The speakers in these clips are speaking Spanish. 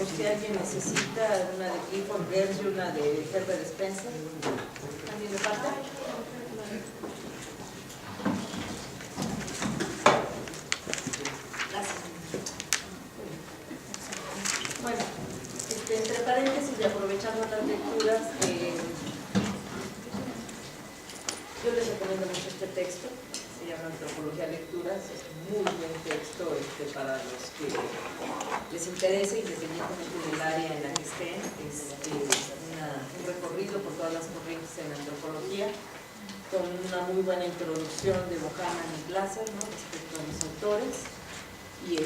por si alguien necesita una de Clifford Geertz y una de Herbert Spencer. ¿Alguien le falta? Gracias. Bueno, entre paréntesis y aprovechando las lecturas, yo les recomiendo mucho este texto. Se llama Antropología Lecturas, es un muy buen texto para los que les interese, independientemente del área en la que estén. Es un recorrido por todas las corrientes en la antropología, con una muy buena introducción de Bohannan y Glasser, ¿no?, respecto a los autores, y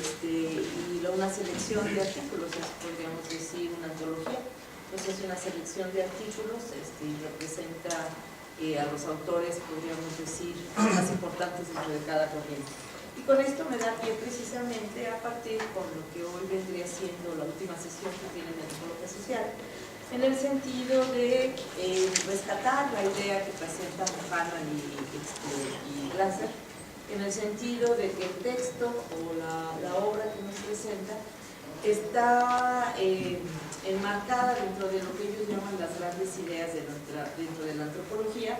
una selección de artículos, podríamos decir una antología. Entonces es una selección de artículos y representa a los autores, podríamos decir, más importantes dentro de cada corriente. Y con esto me da pie precisamente a partir con lo que hoy vendría siendo la última sesión que tiene en Antropología Social, en el sentido de rescatar la idea que presenta Bohannan y Glasser, en el sentido de que el texto o la obra que nos presenta está enmarcada dentro de lo que ellos llaman las grandes ideas dentro de la antropología,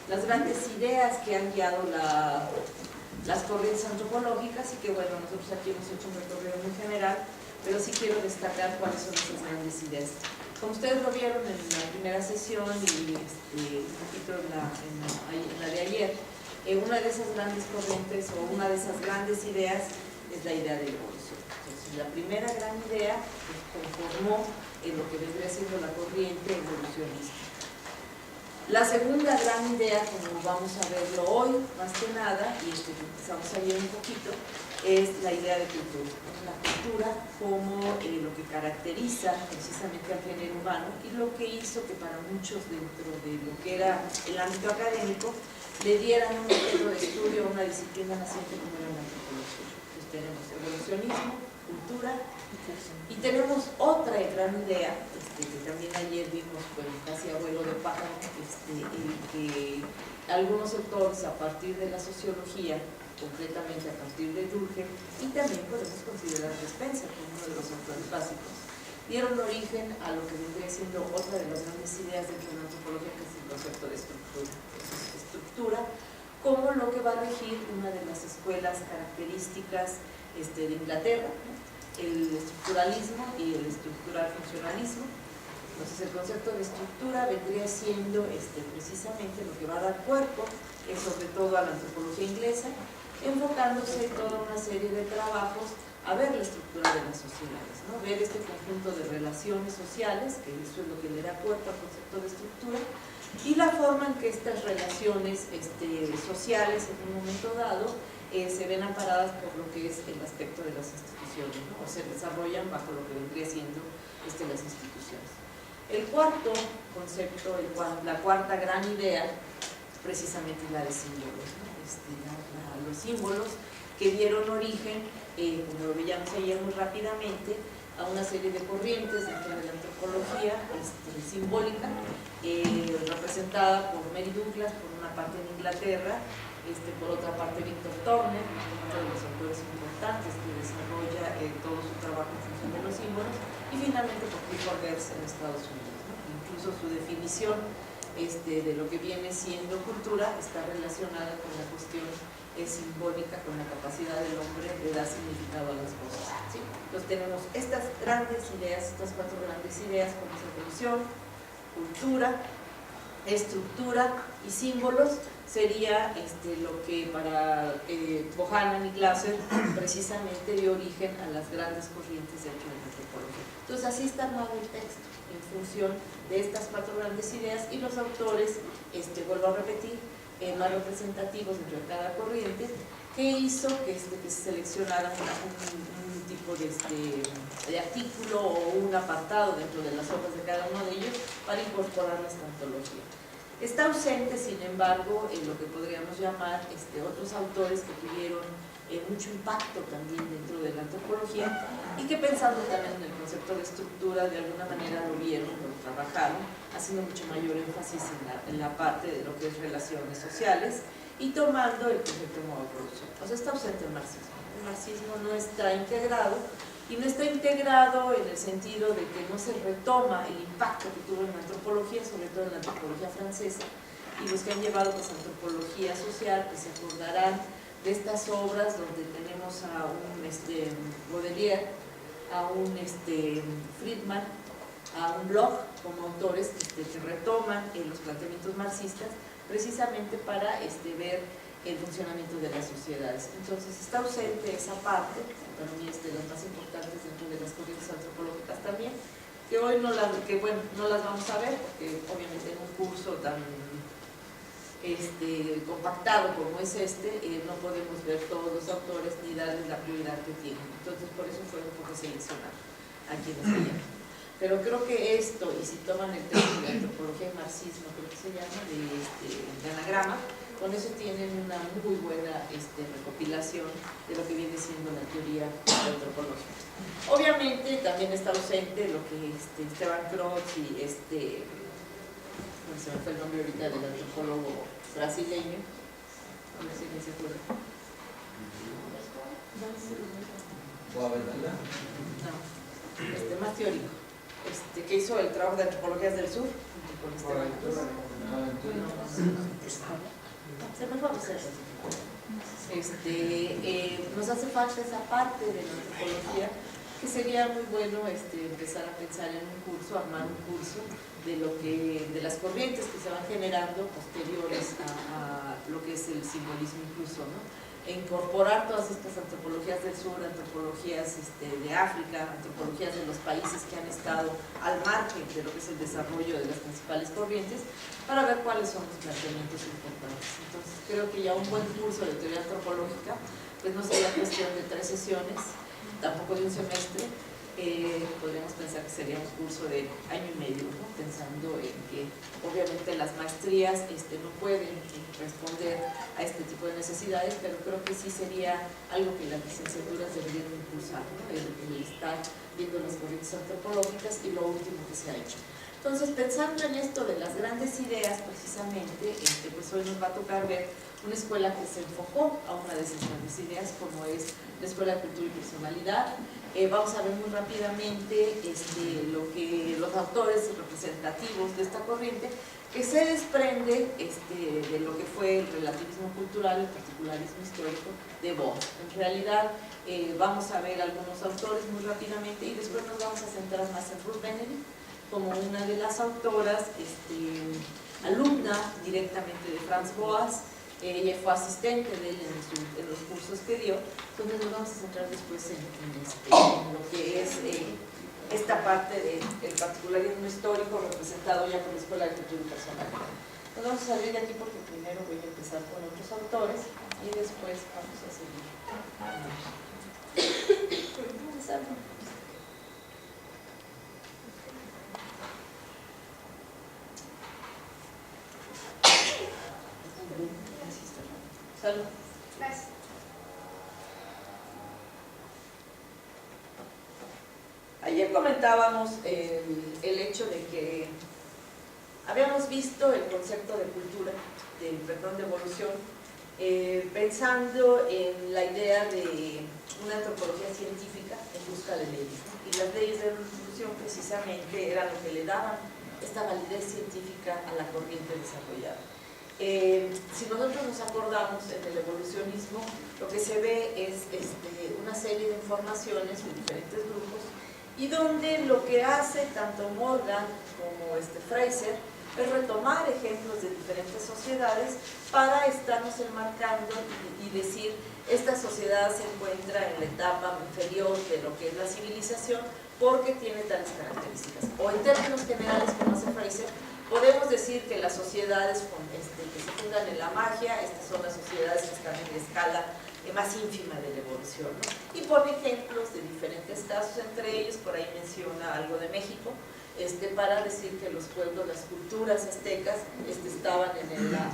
las grandes ideas que han guiado las corrientes antropológicas, y que bueno, nosotros aquí hemos hecho un recorrido muy general, pero sí quiero destacar cuáles son esas grandes ideas. Como ustedes lo vieron en la primera sesión y un poquito en la de ayer, una de esas grandes corrientes o una de esas grandes ideas es la idea de la evolución. Entonces, la primera gran idea conformó en lo que vendría siendo la corriente evolucionista. La segunda gran idea, como vamos a verlo hoy, más que nada, y empezamos a ver un poquito, es la idea de cultura. La cultura como lo que caracteriza precisamente al género humano y lo que hizo que para muchos dentro de lo que era el ámbito académico le dieran un método de estudio a una disciplina naciente como era la antropología. Entonces tenemos evolucionismo, cultura, y tenemos otra gran idea que también ayer vimos, bueno, casi abuelo de pájaro, que algunos autores a partir de la sociología, concretamente a partir de Durkheim, y también podemos considerar a Spencer como uno de los autores básicos, dieron origen a lo que vendría siendo otra de las grandes ideas dentro de la antropología, que es el concepto de estructura. Entonces, estructura como lo que va a regir una de las escuelas características de Inglaterra, ¿no?, el estructuralismo y el estructural funcionalismo. Entonces el concepto de estructura vendría siendo precisamente lo que va a dar cuerpo, sobre todo a la antropología inglesa, enfocándose en toda una serie de trabajos a ver la estructura de las sociedades, ¿no?, ver este conjunto de relaciones sociales, que eso es lo que le da cuerpo al concepto de estructura, y la forma en que estas relaciones sociales en un momento dado se ven amparadas por lo que es el aspecto de las instituciones, ¿no?, o se desarrollan bajo lo que vendría siendo las instituciones. El cuarto concepto, la cuarta gran idea, precisamente la de símbolos, ¿no?, los símbolos que dieron origen, como lo veíamos ayer muy rápidamente, a una serie de corrientes dentro de la antropología simbólica, representada por Mary Douglas, por una parte en Inglaterra, por otra parte Victor Turner, uno de los autores importantes que desarrolla todo su trabajo en función de los símbolos, y finalmente por Clifford Geertz en Estados Unidos, ¿no? Incluso su definición de lo que viene siendo cultura está relacionada con la cuestión simbólica, con la capacidad del hombre de dar significado a las cosas, ¿sí? Entonces tenemos estas grandes ideas, estas cuatro grandes ideas, como es evolución, cultura, estructura y símbolos. Sería lo que para Bohannan y Glasser precisamente dio origen a las grandes corrientes dentro de la antropología. Entonces así está armado el texto, en función de estas cuatro grandes ideas, y los autores, vuelvo a repetir, más representativos dentro de cada corriente, que hizo que se seleccionara un tipo de artículo o un apartado dentro de las obras de cada uno de ellos para incorporar esta antología. Está ausente, sin embargo, en lo que podríamos llamar otros autores que tuvieron mucho impacto también dentro de la antropología y que, pensando también en el concepto de estructura, de alguna manera lo vieron, lo trabajaron, haciendo mucho mayor énfasis en la parte de lo que es relaciones sociales y tomando el concepto como evolución. O sea, está ausente el marxismo. El marxismo no está integrado y no está integrado en el sentido de que no se retoma el impacto que tuvo en la antropología, sobre todo en la antropología francesa, y los que han llevado pues antropología social, que se acordarán de estas obras donde tenemos a un Baudelaire, a un Friedman, a un Bloch como autores que retoman los planteamientos marxistas precisamente para ver el funcionamiento de las sociedades. Entonces está ausente esa parte, para mí es de las más importantes dentro de las corrientes antropológicas también, que hoy no las vamos a ver, porque obviamente en un curso tan compactado como es no podemos ver todos los autores ni darles la prioridad que tienen. Entonces por eso fue un poco seleccionado a quienes veían. Pero creo que esto, y si toman el término de antropología y marxismo, creo que se llama, de anagrama, con eso tienen una muy buena recopilación de lo que viene siendo la teoría antropológica. Obviamente también está ausente lo que Esteban Crotz y se me fue el nombre ahorita del antropólogo brasileño, no sé quién se acuerda. No, más teórico, que hizo el trabajo de antropologías del sur, con Esteban Crotz. Se me fue a hacer. Nos hace falta esa parte de la antropología, que sería muy bueno empezar a pensar en un curso, armar un curso de las corrientes que se van generando posteriores a lo que es el simbolismo incluso, ¿no? E incorporar todas estas antropologías del sur, antropologías de África, antropologías de los países que han estado al margen de lo que es el desarrollo de las principales corrientes, para ver cuáles son los planteamientos importantes. Entonces creo que ya un buen curso de teoría antropológica pues no sería cuestión de 3 sesiones, tampoco de un semestre. Podríamos pensar que sería un curso de año y medio, ¿no? Pensando en que obviamente las maestrías no pueden responder a este tipo de necesidades, pero creo que sí sería algo que las licenciaturas deberían impulsar, ¿no? el estar viendo las corrientes antropológicas y lo último que se ha hecho. Entonces, pensando en esto de las grandes ideas, precisamente, pues hoy nos va a tocar ver una escuela que se enfocó a una de esas grandes ideas, como es la Escuela de Cultura y Personalidad. Vamos a ver muy rápidamente lo que los autores representativos de esta corriente, que se desprende de lo que fue el relativismo cultural, el particularismo histórico de Bohm. En realidad, vamos a ver algunos autores muy rápidamente y después nos vamos a centrar más en Ruth Benedict, como una de las autoras, alumna directamente de Franz Boas. Ella fue asistente de él en los cursos que dio. Entonces nos vamos a centrar después en lo que es esta parte del particularismo histórico representado ya por la Escuela de Cultura y Personalidad. Nos vamos a salir de aquí porque primero voy a empezar con otros autores y después vamos a seguir. Salud. Gracias. Ayer comentábamos el hecho de que habíamos visto el concepto de cultura, de evolución, pensando en la idea de una antropología científica en busca de leyes, ¿no? Y las leyes de evolución precisamente eran lo que le daban esta validez científica a la corriente desarrollada. Si nosotros nos acordamos en el evolucionismo, lo que se ve es una serie de informaciones de diferentes grupos y donde lo que hace tanto Morgan como Fraser es retomar ejemplos de diferentes sociedades para estarnos enmarcando y decir esta sociedad se encuentra en la etapa inferior de lo que es la civilización porque tiene tales características. O en términos generales, como hace Fraser, podemos decir que las sociedades que se fundan en la magia, estas son las sociedades que están en la escala más ínfima de la evolución, ¿no? Y pone ejemplos de diferentes casos, entre ellos, por ahí menciona algo de México, para decir que los pueblos, las culturas aztecas estaban en la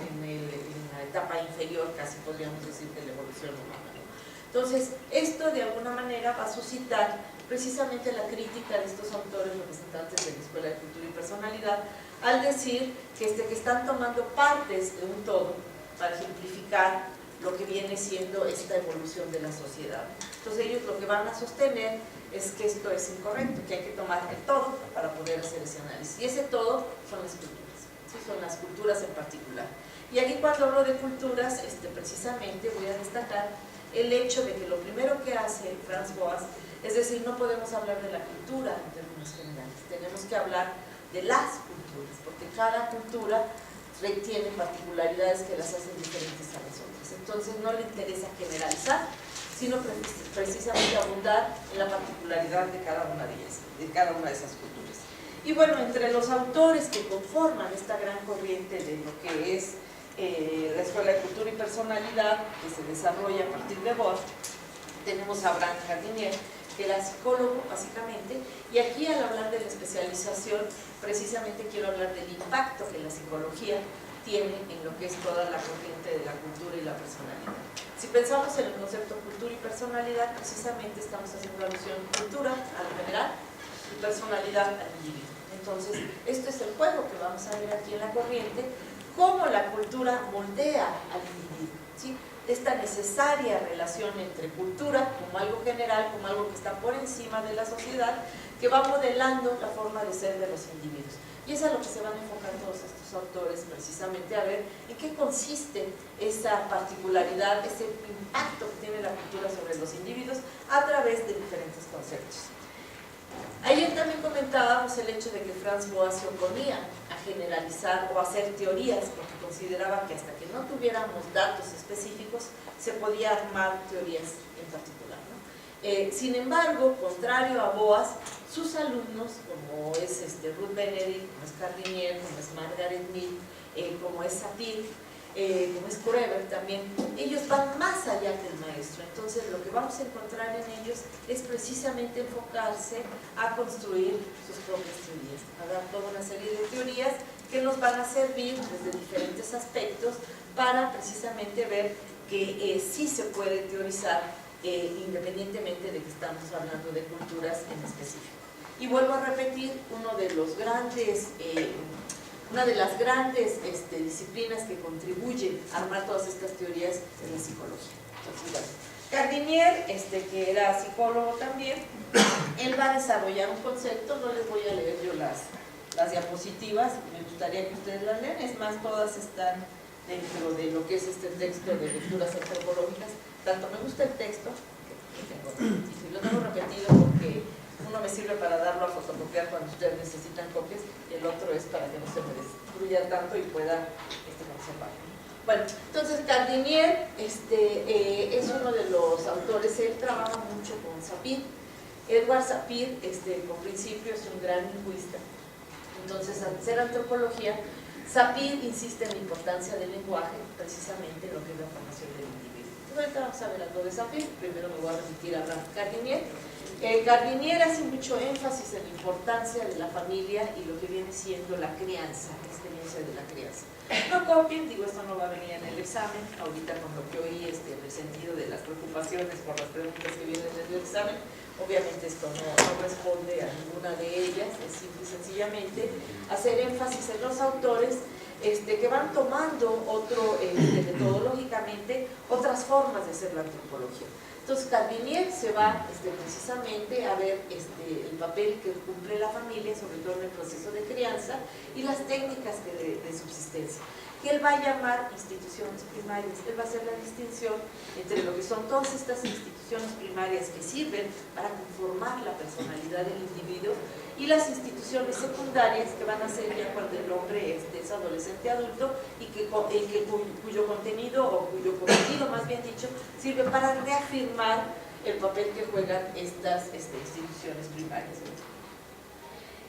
etapa inferior, casi podríamos decir, de la evolución humana, ¿no? Entonces, esto de alguna manera va a suscitar precisamente la crítica de estos autores representantes de la Escuela de Cultura y Personalidad, al decir que están tomando partes de un todo para ejemplificar lo que viene siendo esta evolución de la sociedad. Entonces ellos lo que van a sostener es que esto es incorrecto, que hay que tomar el todo para poder hacer ese análisis. Y ese todo son las culturas, ¿sí? Son las culturas en particular. Y aquí cuando hablo de culturas, precisamente voy a destacar el hecho de que lo primero que hace Franz Boas, es decir, no podemos hablar de la cultura en términos generales, tenemos que hablar de las culturas, porque cada cultura tiene particularidades que las hacen diferentes a las otras. Entonces no le interesa generalizar, sino precisamente abundar en la particularidad de cada una de ellas, de cada una de esas culturas. Y bueno, entre los autores que conforman esta gran corriente de lo que es la Escuela de Cultura y Personalidad, que se desarrolla a partir de Boas, tenemos a Abraham Gardinier, que era psicólogo básicamente, y aquí al hablar de la especialización, precisamente quiero hablar del impacto que la psicología tiene en lo que es toda la corriente de la cultura y la personalidad. Si pensamos en el concepto cultura y personalidad, precisamente estamos haciendo alusión a cultura, a lo general, y personalidad al individuo. Entonces, esto es el juego que vamos a ver aquí en la corriente, cómo la cultura moldea al individuo, ¿sí? Esta necesaria relación entre cultura como algo general, como algo que está por encima de la sociedad, que va modelando la forma de ser de los individuos. Y es a lo que se van a enfocar todos estos autores, precisamente a ver en qué consiste esa particularidad, ese impacto que tiene la cultura sobre los individuos a través de diferentes conceptos. Ayer también comentábamos el hecho de que Franz Boas se oponía a generalizar o a hacer teorías, porque consideraba que hasta que no tuviéramos datos específicos se podía armar teorías en particular, ¿no? Sin embargo, contrario a Boas, sus alumnos, como es Ruth Benedict, como es Gardinier, como es Margaret Mead, como es Sapir, como es Koreber también, ellos van más allá que el maestro. Entonces lo que vamos a encontrar en ellos es precisamente enfocarse a construir sus propias teorías, a dar toda una serie de teorías que nos van a servir desde diferentes aspectos para precisamente ver que sí se puede teorizar independientemente de que estamos hablando de culturas en específico. Y vuelvo a repetir, una de las grandes disciplinas que contribuyen a armar todas estas teorías es la psicología. Entonces, bueno, Gardinier, que era psicólogo también, él va a desarrollar un concepto, no les voy a leer yo las diapositivas, me gustaría que ustedes las lean, es más, todas están dentro de lo que es este texto de lecturas antropológicas. Tanto me gusta el texto, y lo tengo repetido porque uno me sirve para darlo a fotocopiar cuando ustedes necesitan copias, y el otro es para que no se me destruya tanto y pueda conservarlo. Bueno, entonces Gardinier es uno de los autores, él trabaja mucho con Sapir. Edward Sapir, con principio, es un gran lingüista. Entonces, al ser antropología, Sapir insiste en la importancia del lenguaje, precisamente en lo que es la formación del individuo. Entonces, ahorita vamos a ver algo de Sapir, primero me voy a remitir a Gardinier. Gardinier hace mucho énfasis en la importancia de la familia y lo que viene siendo la crianza, la experiencia de la crianza. No copien, digo, esto no va a venir en el examen, ahorita con lo que oí en el sentido de las preocupaciones por las preguntas que vienen en el examen, obviamente esto no responde a ninguna de ellas, es simple y sencillamente hacer énfasis en los autores que van tomando metodológicamente otras formas de hacer la antropología. Entonces Gardinier se va precisamente a ver el papel que cumple la familia, sobre todo en el proceso de crianza, y las técnicas de subsistencia, que él va a llamar instituciones primarias. Él va a hacer la distinción entre lo que son todas estas instituciones primarias que sirven para conformar la personalidad del individuo y las instituciones secundarias que van a ser ya cuando el hombre es adolescente adulto y cuyo contenido o cuyo cometido, más bien dicho, sirve para reafirmar el papel que juegan estas instituciones primarias.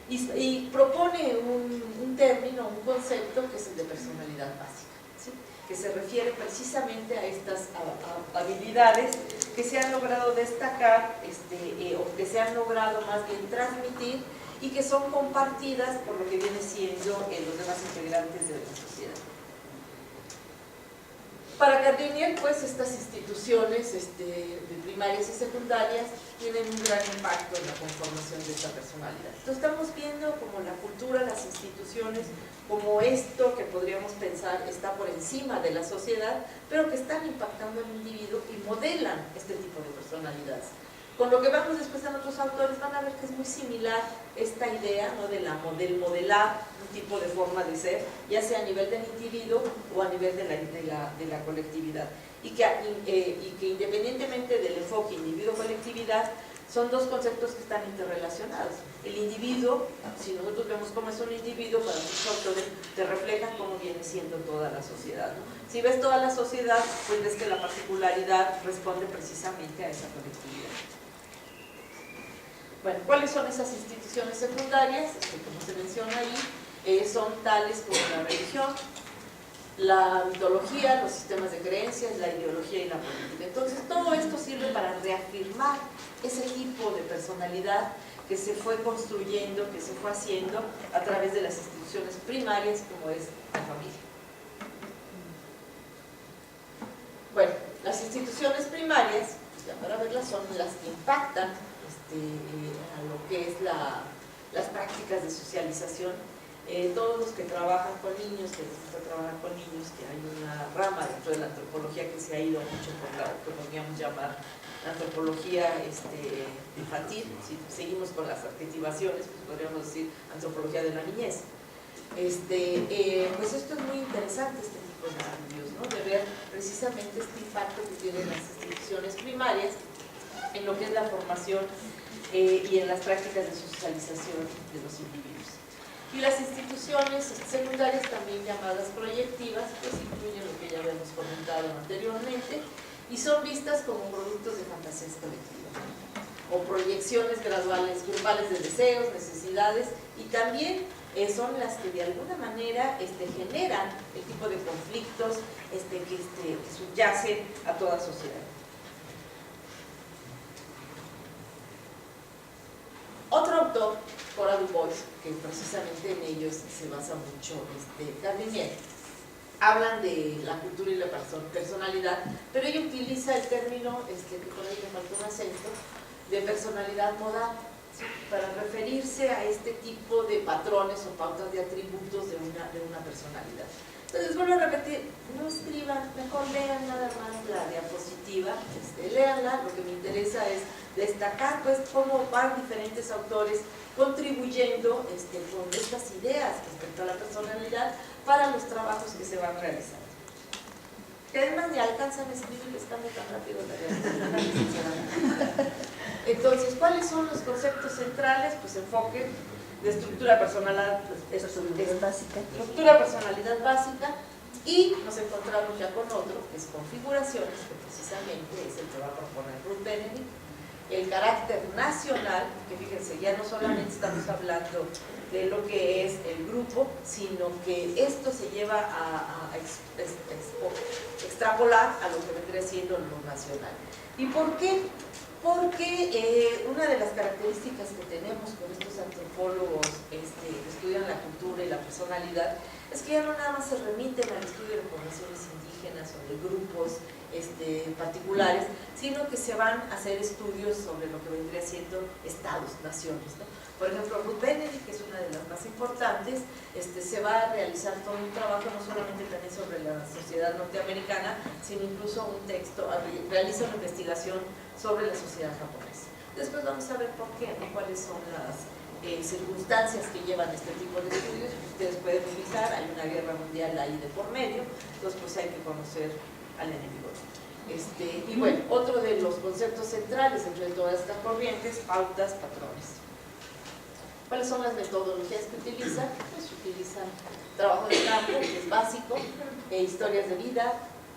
Y propone un término, un concepto que es el de personalidad básica, ¿sí? Que se refiere precisamente a estas habilidades que se han logrado destacar o que se han logrado más bien transmitir y que son compartidas por lo que viene siendo los demás integrantes de la sociedad. Para Gardiner, pues estas instituciones de primarias y secundarias tienen un gran impacto en la conformación de esta personalidad. Entonces estamos viendo como la cultura, las instituciones, como esto que podríamos pensar está por encima de la sociedad, pero que están impactando al individuo y modelan este tipo de personalidades. Con lo que vamos después en otros autores van a ver que es muy similar esta idea, ¿no?, del modelar un tipo de forma de ser, ya sea a nivel del individuo o a nivel de la colectividad. Y que independientemente del enfoque individuo-colectividad, son dos conceptos que están interrelacionados. El individuo, si nosotros vemos cómo es un individuo, para muchos autores te reflejan cómo viene siendo toda la sociedad, ¿no? Si ves toda la sociedad, pues ves que la particularidad responde precisamente a esa colectividad. Bueno, ¿cuáles son esas instituciones secundarias? Como se menciona ahí, son tales como la religión, la mitología, los sistemas de creencias, la ideología y la política. Entonces, todo esto sirve para reafirmar ese tipo de personalidad que se fue construyendo, que se fue haciendo a través de las instituciones primarias, como es la familia. Bueno, las instituciones primarias, ya para verlas, son las que impactan a lo que es las prácticas de socialización. Todos los que trabajan con niños, que les gusta trabajar con niños, que hay una rama dentro de la antropología que se ha ido mucho por lo que podríamos llamar la antropología infantil. Si seguimos con las adjetivaciones, pues podríamos decir antropología de la niñez. Pues esto es muy interesante, este tipo de estudios, ¿no?, de ver precisamente este impacto que tienen las instituciones primarias en lo que es la formación y en las prácticas de socialización de los individuos. Y las instituciones secundarias, también llamadas proyectivas, pues incluyen lo que ya habíamos comentado anteriormente y son vistas como productos de fantasías colectivas o proyecciones graduales, grupales de deseos, necesidades, y también son las que de alguna manera generan el tipo de conflictos que subyacen a toda sociedad. Otro autor, Cora Du Bois, que precisamente en ellos se basa mucho Gardiner, hablan de la cultura y la personalidad, pero ella utiliza el término, que por ahí le faltó un acento, de personalidad modal, ¿sí?, para referirse a este tipo de patrones o pautas de atributos de una personalidad. Entonces, vuelvo a repetir, no escriban, mejor lean nada más la diapositiva, léanla. Lo que me interesa es destacar pues cómo van diferentes autores contribuyendo con estas ideas respecto a la personalidad para los trabajos que se van realizando. Que además ni alcanzan a escribir, les cambia tan rápido la diapositiva. Entonces, ¿cuáles son los conceptos centrales? Pues enfoque de estructura personalidad básica. Estructura personalidad básica, y nos encontramos ya con otro, que es configuraciones, que precisamente es el que va a proponer Ruth Benedict. El carácter nacional, que fíjense, ya no solamente estamos hablando de lo que es el grupo, sino que esto se lleva a extrapolar a lo que vendría siendo lo nacional. ¿Y por qué? Porque una de las características que tenemos con estos antropólogos que estudian la cultura y la personalidad es que ya no nada más se remiten al estudio de poblaciones indígenas o de grupos particulares, sino que se van a hacer estudios sobre lo que vendría siendo estados, naciones, ¿no? Por ejemplo, Ruth Benedict, que es una de las más importantes, se va a realizar todo un trabajo no solamente también sobre la sociedad norteamericana, sino incluso un texto, realiza una investigación sobre la sociedad japonesa. Después vamos a ver por qué, ¿no?, cuáles son las circunstancias que llevan este tipo de estudios. Ustedes pueden utilizar, hay una guerra mundial ahí de por medio, entonces pues hay que conocer al enemigo. Y bueno, otro de los conceptos centrales entre todas estas corrientes, pautas, patrones. ¿Cuáles son las metodologías que utilizan? Pues utilizan trabajo de campo, que es básico, historias de vida,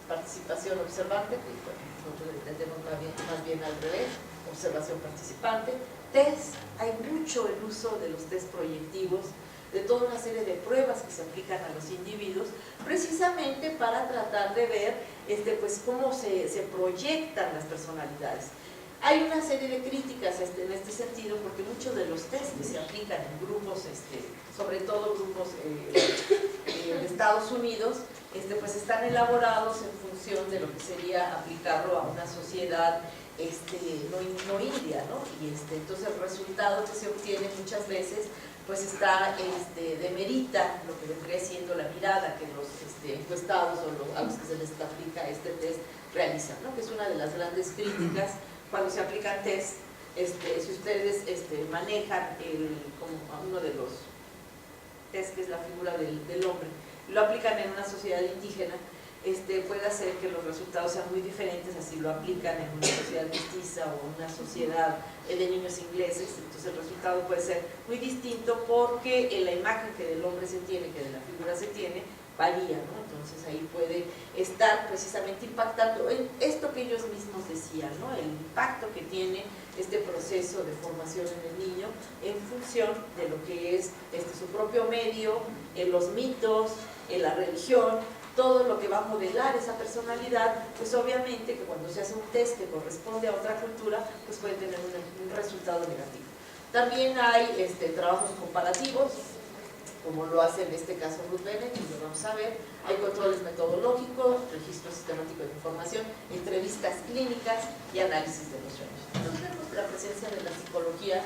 participación observante, que nosotros entendemos más bien al revés, observación participante, test, hay mucho el uso de los test proyectivos, de toda una serie de pruebas que se aplican a los individuos, precisamente para tratar de ver pues cómo se proyectan las personalidades. Hay una serie de críticas en este sentido, porque muchos de los test que se aplican en grupos, sobre todo grupos de Estados Unidos, pues están elaborados en función de lo que sería aplicarlo a una sociedad no india, ¿no? Y entonces el resultado que se obtiene muchas veces pues demerita lo que vendría siendo la mirada que los encuestados o a los que se les aplica este test realizan, ¿no? Que es una de las grandes críticas cuando se aplican test. Si ustedes manejan como uno de los test, que es la figura del hombre, lo aplican en una sociedad indígena, puede hacer que los resultados sean muy diferentes así lo aplican en una sociedad mestiza o una sociedad de niños ingleses. Entonces el resultado puede ser muy distinto porque la imagen que del hombre se tiene, que de la figura se tiene, varía, ¿no? Entonces ahí puede estar precisamente impactando en esto que ellos mismos decían, ¿no? El impacto que tiene este proceso de formación en el niño en función de lo que es su propio medio, los mitos, la religión, todo lo que va a modelar esa personalidad. Pues obviamente que cuando se hace un test que corresponde a otra cultura, pues puede tener un resultado negativo. También hay trabajos comparativos, como lo hace en este caso Ruth Bennett, y lo vamos a ver. Hay controles metodológicos, registro sistemático de información, entrevistas clínicas y análisis de los sueños. Entonces tenemos la presencia de la psicología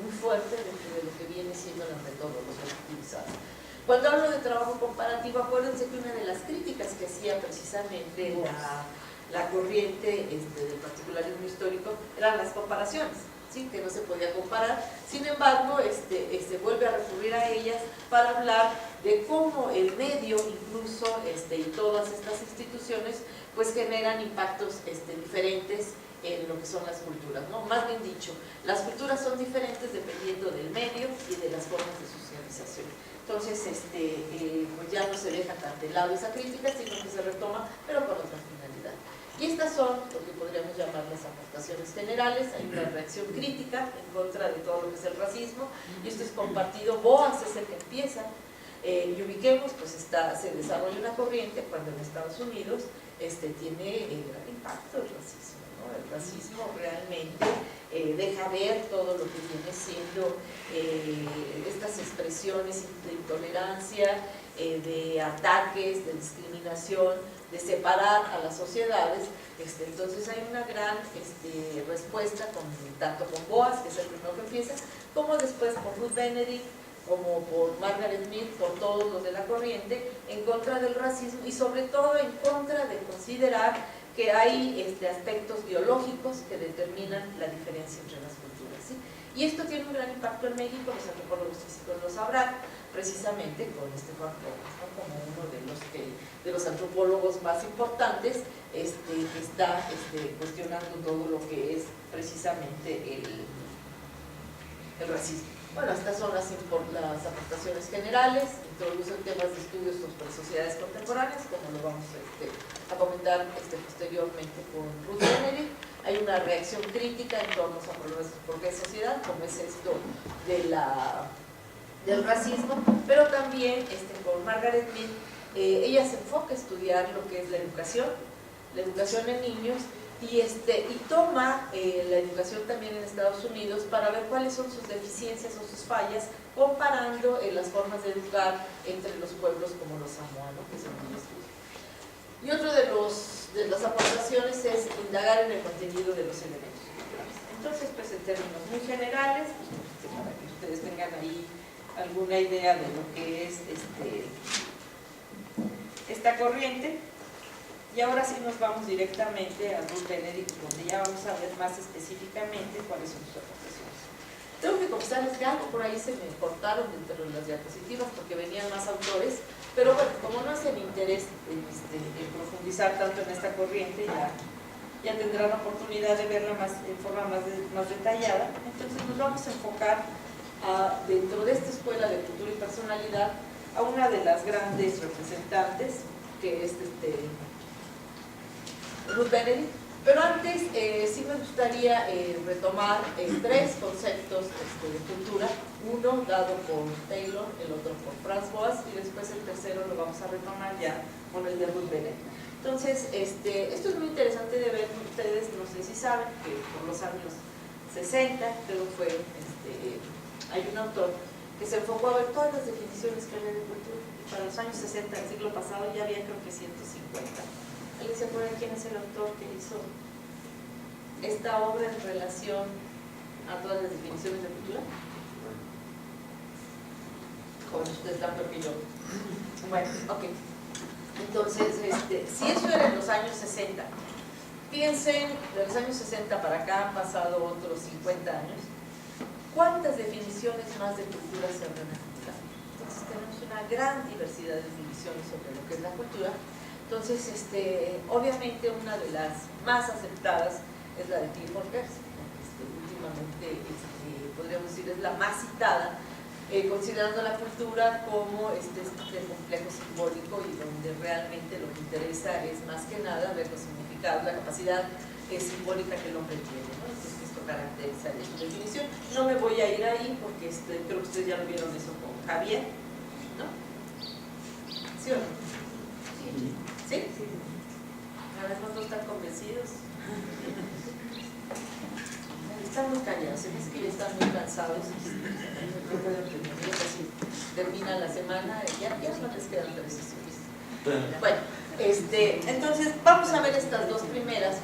muy fuerte dentro de lo que viene siendo las metodologías utilizadas. Cuando hablo de trabajo comparativo, acuérdense que una de las críticas que hacía precisamente la corriente del particularismo histórico eran las comparaciones, ¿sí? Que no se podía comparar. Sin embargo, vuelve a recurrir a ellas para hablar de cómo el medio incluso y todas estas instituciones pues generan impactos diferentes en lo que son las culturas, ¿no? Más bien dicho, las culturas son diferentes dependiendo del medio y de las formas de socialización. Entonces, pues ya no se deja tan de lado esa crítica, sino que se retoma, pero con otra finalidad. Y estas son lo que podríamos llamar las aportaciones generales. Hay una reacción crítica en contra de todo lo que es el racismo, y esto es compartido. Boas es el que empieza, y ubiquemos, pues se desarrolla una corriente cuando en Estados Unidos tiene gran impacto el racismo, ¿no? El racismo realmente deja ver todo lo que viene siendo estas expresiones de intolerancia, de ataques, de discriminación, de separar a las sociedades. Entonces hay una gran respuesta, tanto con Boas, que es el primero que empieza, como después por Ruth Benedict, como por Margaret Mead, por todos los de la corriente, en contra del racismo y sobre todo en contra de considerar que hay aspectos biológicos que determinan la diferencia entre las culturas, ¿sí? Y esto tiene un gran impacto en México. Los antropólogos físicos lo sabrán, precisamente con Juan Torres, ¿no? Como uno de los antropólogos más importantes que está cuestionando todo lo que es precisamente el racismo. Bueno, estas son las aportaciones generales. Introducen temas de estudios sobre sociedades contemporáneas, como lo vamos a comentar posteriormente con Ruth Benedict. Hay una reacción crítica en torno a problemas por qué sociedad, como es esto del racismo, pero también con Margaret Mead, ella se enfoca a estudiar lo que es la educación en niños, y toma la educación también en Estados Unidos para ver cuáles son sus deficiencias o sus fallas, comparando las formas de educar entre los pueblos como los samoanos, que son un estudio. Y otro de las aportaciones es indagar en el contenido de los elementos culturales. Entonces, pues en términos muy generales, pues, para que ustedes tengan ahí alguna idea de lo que es esta corriente. Y ahora sí nos vamos directamente a Ruth Benedict, donde ya vamos a ver más específicamente cuáles son sus aportaciones. Tengo que confesarles que algo por ahí se me cortaron dentro de las diapositivas porque venían más autores, pero bueno, como no es el interés en profundizar tanto en esta corriente, ya tendrán oportunidad de verla en forma más detallada. Entonces nos vamos a enfocar dentro de esta escuela de cultura y personalidad a una de las grandes representantes, que es Ruth Benedict. Pero antes sí me gustaría retomar tres conceptos de cultura, uno dado por Taylor, el otro por Franz Boas, y después el tercero lo vamos a retomar ya con el de Ruth Benedict. Entonces, esto es muy interesante de ver. Ustedes no sé si saben que por los años 60, creo que fue, hay un autor que se enfocó a ver todas las definiciones que había de cultura. Para los años 60 del siglo pasado ya había creo que 150. ¿Alguien se acuerda quién es el autor que hizo esta obra en relación a todas las definiciones de cultura? Como ustedes están peor que yo. Bueno, ok. Entonces, si eso era en los años 60, piensen, de los años 60 para acá han pasado otros 50 años, ¿cuántas definiciones más de cultura se habrán aplicado? Entonces tenemos una gran diversidad de definiciones sobre lo que es la cultura. Entonces, obviamente una de las más aceptadas es la de Clifford Geertz. Últimamente, podríamos decir, es la más citada, considerando la cultura como este complejo simbólico y donde realmente lo que interesa es más que nada ver los significados, la capacidad simbólica que el hombre tiene, ¿no? Entonces esto caracteriza su definición. No me voy a ir ahí porque creo que ustedes ya lo vieron eso con Javier, ¿no? ¿Sí o no? ¿Sí? Sí. A veces no todos están convencidos. Están muy callados, se dice que ya están muy cansados. Termina la semana y ya no les quedan 3 sesiones. Bueno, entonces vamos a ver estas dos primeras.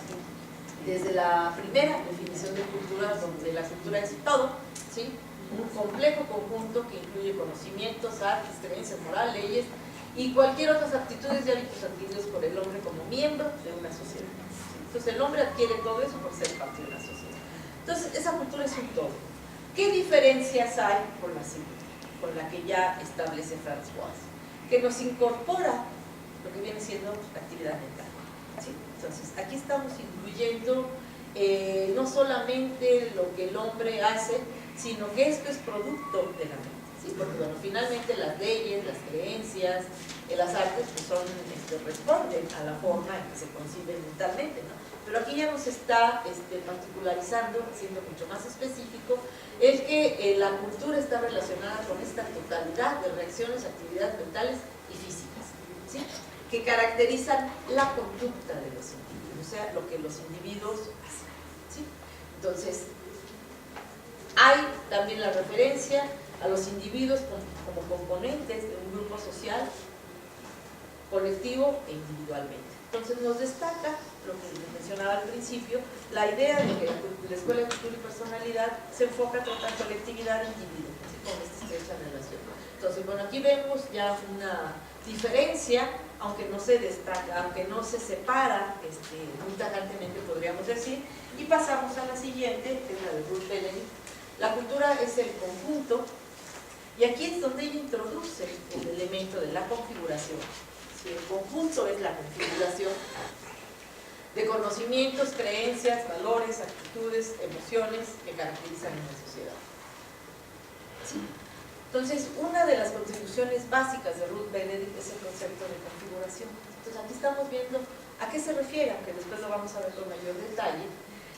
Desde la primera definición de cultura, donde la cultura es todo, ¿sí? Un complejo conjunto que incluye conocimientos, artes, creencias, moral, leyes y cualquier otras actitudes y hábitos adquiridos por el hombre como miembro de una sociedad. Entonces el hombre adquiere todo eso por ser parte de una sociedad. Entonces esa cultura es un todo. ¿Qué diferencias hay con la que ya establece François? Que nos incorpora lo que viene siendo la actividad mental, ¿sí? Entonces aquí estamos incluyendo no solamente lo que el hombre hace, sino que esto es producto de la mente, ¿sí? Porque bueno, finalmente las leyes, las creencias, las artes pues responden a la forma en que se conciben mentalmente, ¿no? Pero aquí ya nos está particularizando, siendo mucho más específico, el que la cultura está relacionada con esta totalidad de reacciones, actividades mentales y físicas, ¿sí? Que caracterizan la conducta de los individuos, o sea, lo que los individuos hacen, ¿sí? Entonces, hay también la referencia a los individuos como componentes de un grupo social, colectivo e individualmente. Entonces nos destaca, lo que les mencionaba al principio, la idea de que la Escuela de Cultura y Personalidad se enfoca tanto en colectividad e individuo, ¿sí? Con esta estrecha relación. Entonces, bueno, aquí vemos ya una diferencia, aunque no se destaca, aunque no se separa muy tajantemente, podríamos decir, y pasamos a la siguiente, que es la de Ruth Benedict. La cultura es el conjunto, y aquí es donde ella introduce el elemento de la configuración. El conjunto es la configuración de conocimientos, creencias, valores, actitudes, emociones que caracterizan a una sociedad. ¿Sí? Entonces, una de las contribuciones básicas de Ruth Benedict es el concepto de configuración. Entonces, aquí estamos viendo a qué se refiere, aunque después lo vamos a ver con mayor detalle.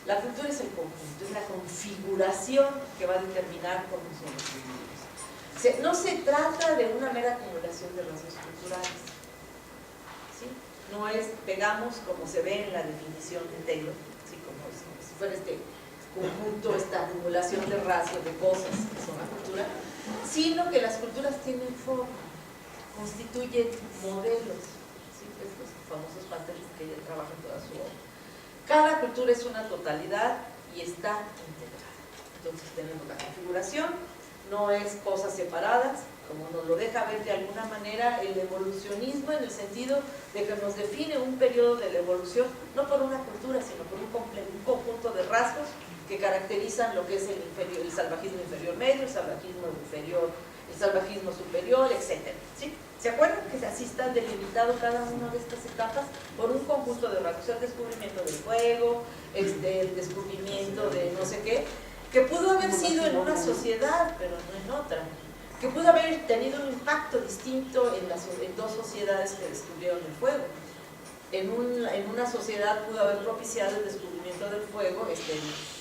La cultura es el conjunto, es la configuración que va a determinar cómo son los individuos. No se trata de una mera acumulación de rasgos culturales. ¿Sí? No es pegamos como se ve en la definición de Taylor, ¿sí? Como si fuera este conjunto, esta acumulación de rasgos, de cosas que son la cultura, sino que las culturas tienen forma, constituyen modelos, ¿sí? Estos famosos pasteles que ella trabaja en toda su obra. Cada cultura es una totalidad y está integrada. Entonces tenemos la configuración, no es cosas separadas, como nos lo deja ver de alguna manera el evolucionismo, en el sentido de que nos define un periodo de la evolución, no por una cultura, sino por un conjunto de rasgos que caracterizan lo que es el salvajismo inferior medio, el salvajismo inferior, el salvajismo superior, etc. ¿Sí? ¿Se acuerdan que así está delimitado cada una de estas etapas por un conjunto de rasgos? El descubrimiento del fuego, el descubrimiento de no sé qué, que pudo haber sido en una sociedad, pero no en otra, que pudo haber tenido un impacto distinto en dos sociedades que descubrieron el fuego. en una sociedad pudo haber propiciado el descubrimiento del fuego,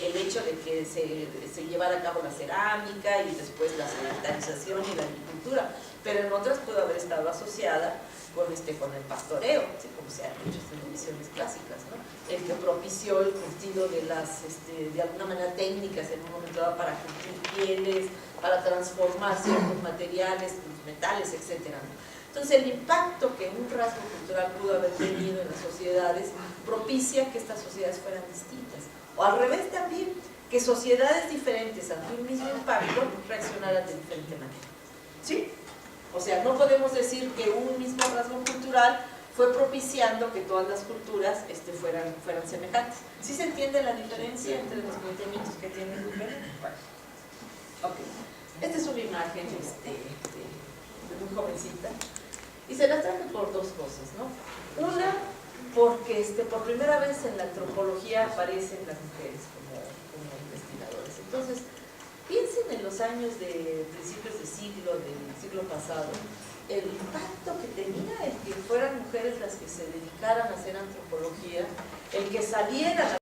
el hecho de que se llevara a cabo la cerámica y después la sedentarización y la agricultura, pero en otras pudo haber estado asociada con el pastoreo, ¿sí? Como se han hecho en misiones clásicas, ¿no? El que propició el curtido de las, de alguna manera técnicas en un momento dado para curtir pieles, para transformar ciertos materiales, metales, etc. Entonces el impacto que un rasgo cultural pudo haber tenido en las sociedades propicia que estas sociedades fueran distintas. O al revés también, que sociedades diferentes ante un mismo impacto reaccionaran de diferente manera. ¿Sí? O sea, no podemos decir que un mismo rasgo cultural fue propiciando que todas las culturas fueran semejantes. ¿Sí se entiende la diferencia entre los planteamientos que tiene el Bueno, ok. Esta es una imagen de muy jovencita y se la traje por dos cosas, ¿no? Una, porque por primera vez en la antropología aparecen las mujeres como investigadores. Entonces, piensen en los años de principios del siglo pasado, el impacto que tenía el que fueran mujeres las que se dedicaran a hacer antropología, el que salieran